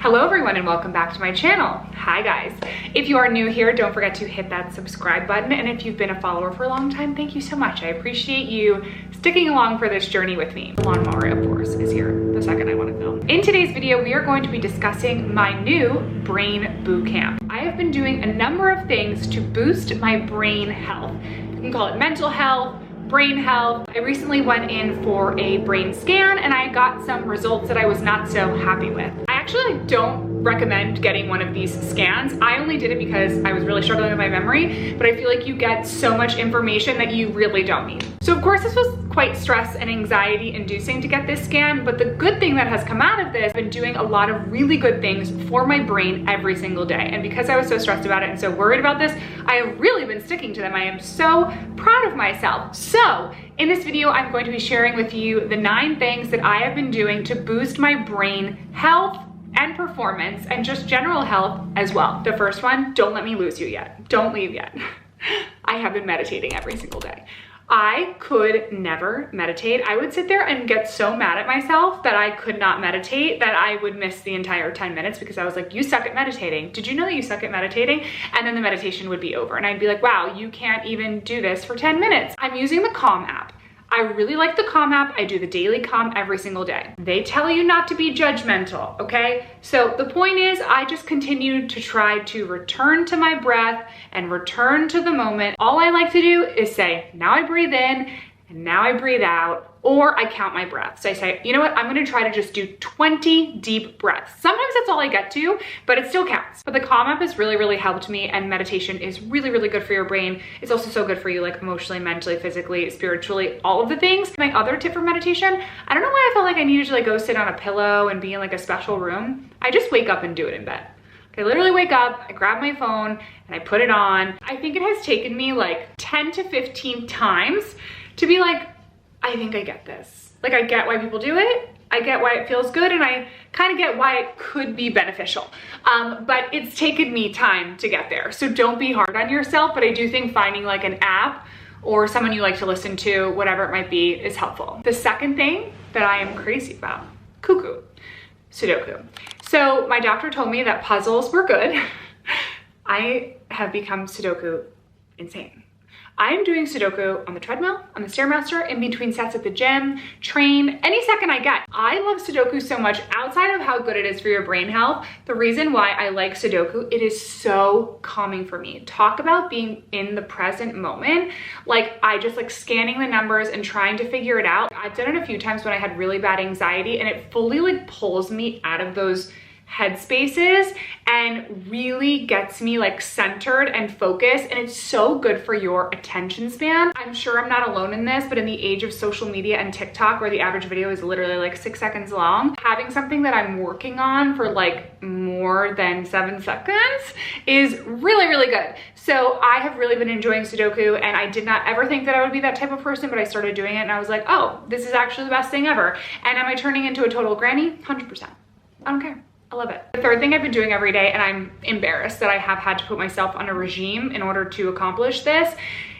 Hello everyone and welcome back to my channel. Hi guys. If you are new here, don't forget to hit that subscribe button, and if you've been a follower for a long time, thank you so much. I appreciate you sticking along for this journey with me. The lawnmower, of course, is here the second I want to film. In today's video, we are going to be discussing my new Brain Bootcamp. I have been doing a number of things to boost my brain health. You can call it mental health, brain health. I recently went in for a brain scan and I got some results that I was not so happy with. I actually don't recommend getting one of these scans. I only did it because I was really struggling with my memory, but I feel like you get so much information that you really don't need. So of course this was quite stress and anxiety inducing to get this scan, but the good thing that has come out of this, I've been doing a lot of really good things for my brain every single day. And because I was so stressed about it and so worried about this, I have really been sticking to them. I am so proud of myself. So in this video, I'm going to be sharing with you the 9 things that I have been doing to boost my brain health and performance and just general health as well. The first one, don't let me lose you yet. Don't leave yet. I have been meditating every single day. I could never meditate. I would sit there and get so mad at myself that I could not meditate, that I would miss the entire 10 minutes because I was like, you suck at meditating. Did you know that you suck at meditating? And then the meditation would be over and I'd be like, wow, you can't even do this for 10 minutes. I'm using the Calm app. I really like the Calm app. I do the daily Calm every single day. They tell you not to be judgmental, okay? So the point is, I just continue to try to return to my breath and return to the moment. All I like to do is say, now I breathe in and now I breathe out, or I count my breaths. So I say, you know what? I'm gonna try to just do 20 deep breaths. Sometimes that's all I get to, but it still counts. But the Calm app has really, really helped me, and meditation is really, really good for your brain. It's also so good for you, like emotionally, mentally, physically, spiritually, all of the things. My other tip for meditation, I don't know why I felt like I needed to like go sit on a pillow and be in like a special room. I just wake up and do it in bed. I literally wake up, I grab my phone and I put it on. I think it has taken me like 10 to 15 times to be like, I think I get this. Like I get why people do it. I get why it feels good, and I kind of get why it could be beneficial. But it's taken me time to get there. So don't be hard on yourself, but I do think finding like an app or someone you like to listen to, whatever it might be, is helpful. The second thing that I am crazy about, cuckoo, Sudoku. So my doctor told me that puzzles were good. I have become Sudoku insane. I'm doing Sudoku on the treadmill, on the Stairmaster, in between sets at the gym, train, any second I get. I love Sudoku so much. Outside of how good it is for your brain health, the reason why I like Sudoku, it is so calming for me. Talk about being in the present moment. Like I just like scanning the numbers and trying to figure it out. I've done it a few times when I had really bad anxiety, and it fully like pulls me out of those headspaces and really gets me like centered and focused, and it's so good for your attention span. I'm sure I'm not alone in this, but in the age of social media and TikTok, where the average video is literally like 6 seconds long, having something that I'm working on for like more than 7 seconds is really, really good. So I have really been enjoying Sudoku, and I did not ever think that I would be that type of person, but I started doing it and I was like, oh, this is actually the best thing ever. And am I turning into a total granny? 100%. I don't care. I love it. The third thing I've been doing every day, and I'm embarrassed that I have had to put myself on a regime in order to accomplish this,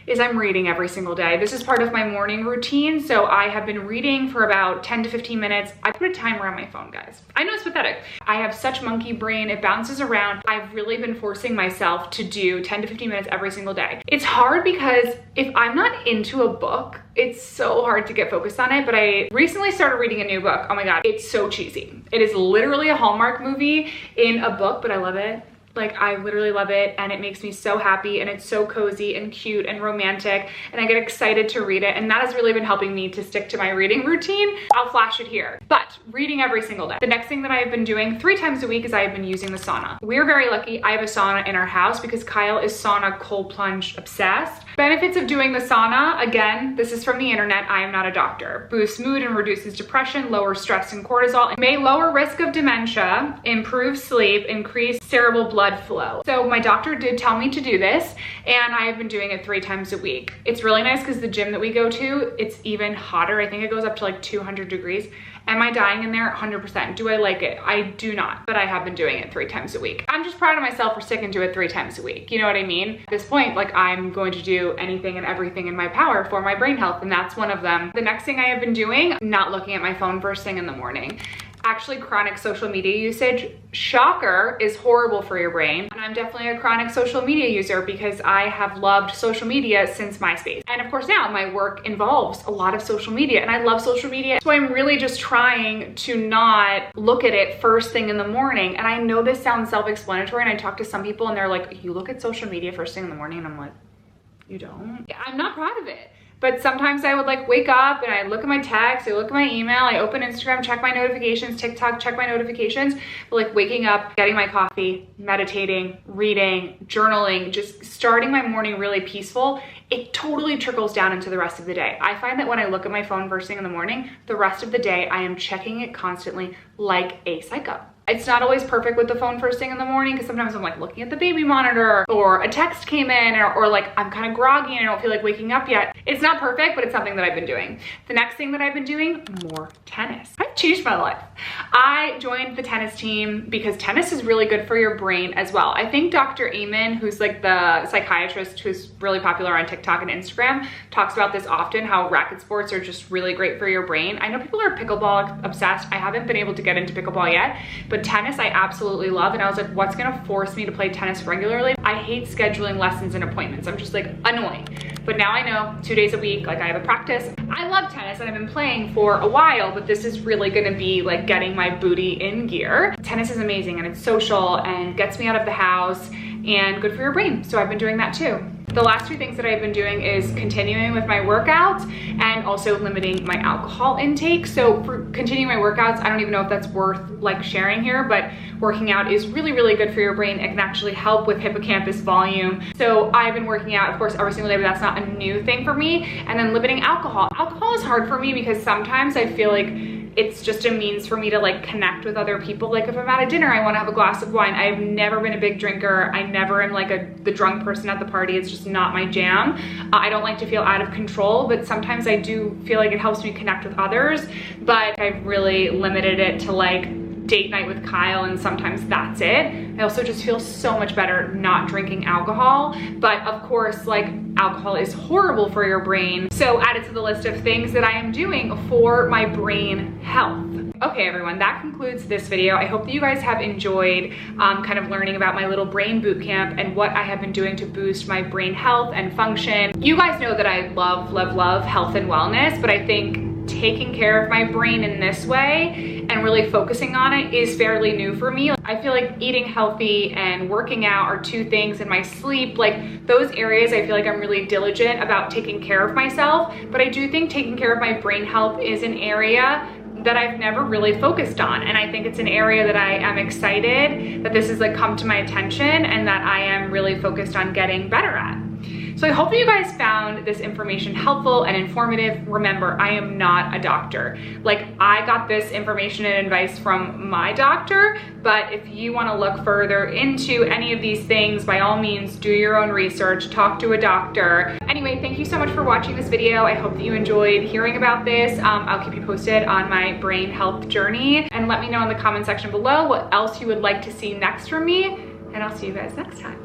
is I'm reading every single day. This is part of my morning routine. So I have been reading for about 10 to 15 minutes. I put a timer on my phone, guys. I know it's pathetic. I have such monkey brain. It bounces around. I've really been forcing myself to do 10 to 15 minutes every single day. It's hard because if I'm not into a book, it's so hard to get focused on it. But I recently started reading a new book. Oh my God, it's so cheesy. It is literally a Hallmark movie in a book, but I love it. Like I literally love it, and it makes me so happy, and it's so cozy and cute and romantic, and I get excited to read it, and that has really been helping me to stick to my reading routine. I'll flash it here, but reading every single day. The next thing that I have been doing 3 times a week is I have been using the sauna. We're very lucky. I have a sauna in our house because Kyle is sauna cold plunge obsessed. Benefits of doing the sauna, again, this is from the internet. I am not a doctor. Boosts mood and reduces depression, lowers stress and cortisol, it may lower risk of dementia, improve sleep, increase cerebral blood flow. So my doctor did tell me to do this, and I have been doing it 3 times a week. It's really nice because the gym that we go to, it's even hotter. I think it goes up to like 200 degrees. Am I dying in there? 100%. Do I like it? I do not, but I have been doing it 3 times a week. I'm just proud of myself for sticking to it 3 times a week. You know what I mean? At this point, like I'm going to do anything and everything in my power for my brain health, and that's one of them. The next thing I have been doing, not looking at my phone first thing in the morning. Actually, chronic social media usage, shocker, is horrible for your brain. And I'm definitely a chronic social media user because I have loved social media since MySpace. And of course now my work involves a lot of social media and I love social media. So I'm really just trying to not look at it first thing in the morning. And I know this sounds self-explanatory, and I talk to some people and they're like, you look at social media first thing in the morning, and I'm like, you don't? I'm not proud of it. But sometimes I would like wake up and I look at my text, I look at my email, I open Instagram, check my notifications, TikTok, check my notifications. But like waking up, getting my coffee, meditating, reading, journaling, just starting my morning really peaceful, it totally trickles down into the rest of the day. I find that when I look at my phone first thing in the morning, the rest of the day I am checking it constantly like a psycho. It's not always perfect with the phone first thing in the morning because sometimes I'm like looking at the baby monitor, or a text came in, or like I'm kind of groggy and I don't feel like waking up yet. It's not perfect, but it's something that I've been doing. The next thing that I've been doing, more tennis. I've changed my life. I joined the tennis team because tennis is really good for your brain as well. I think Dr. Amen, who's like the psychiatrist who's really popular on TikTok and Instagram, talks about this often, how racket sports are just really great for your brain. I know people are pickleball obsessed. I haven't been able to get into pickleball yet, but tennis I absolutely love. And I was like, what's gonna force me to play tennis regularly? I hate scheduling lessons and appointments. I'm just like annoying. But now I know 2 days a week, like I have a practice. I love tennis and I've been playing for a while, but this is really gonna be like getting my booty in gear. Tennis is amazing and it's social and gets me out of the house and good for your brain. So I've been doing that too. The last 2 things that I've been doing is continuing with my workouts and also limiting my alcohol intake. So for continuing my workouts, I don't even know if that's worth like sharing here, but working out is really, really good for your brain. It can actually help with hippocampus volume. So I've been working out, of course, every single day, but that's not a new thing for me. And then limiting alcohol. Alcohol is hard for me because sometimes I feel like it's just a means for me to like connect with other people. Like if I'm at a dinner, I wanna have a glass of wine. I've never been a big drinker. I never am like the drunk person at the party. It's just not my jam. I don't like to feel out of control, but sometimes I do feel like it helps me connect with others. But I've really limited it to like date night with Kyle, and sometimes that's it. I also just feel so much better not drinking alcohol. But of course, like alcohol is horrible for your brain. So add it to the list of things that I am doing for my brain health. Okay, everyone, that concludes this video. I hope that you guys have enjoyed kind of learning about my little brain boot camp and what I have been doing to boost my brain health and function. You guys know that I love, love, love health and wellness, but I think taking care of my brain in this way and really focusing on it is fairly new for me. I feel like eating healthy and working out are 2 things, and my sleep, like those areas I feel like I'm really diligent about taking care of myself, but I do think taking care of my brain health is an area that I've never really focused on. And I think it's an area that I am excited that this has like come to my attention and that I am really focused on getting better at. So I hope that you guys found this information helpful and informative. Remember, I am not a doctor. Like I got this information and advice from my doctor, but if you want to look further into any of these things, by all means, do your own research, talk to a doctor. Anyway, thank you so much for watching this video. I hope that you enjoyed hearing about this. I'll keep you posted on my brain health journey, and let me know in the comment section below what else you would like to see next from me, and I'll see you guys next time.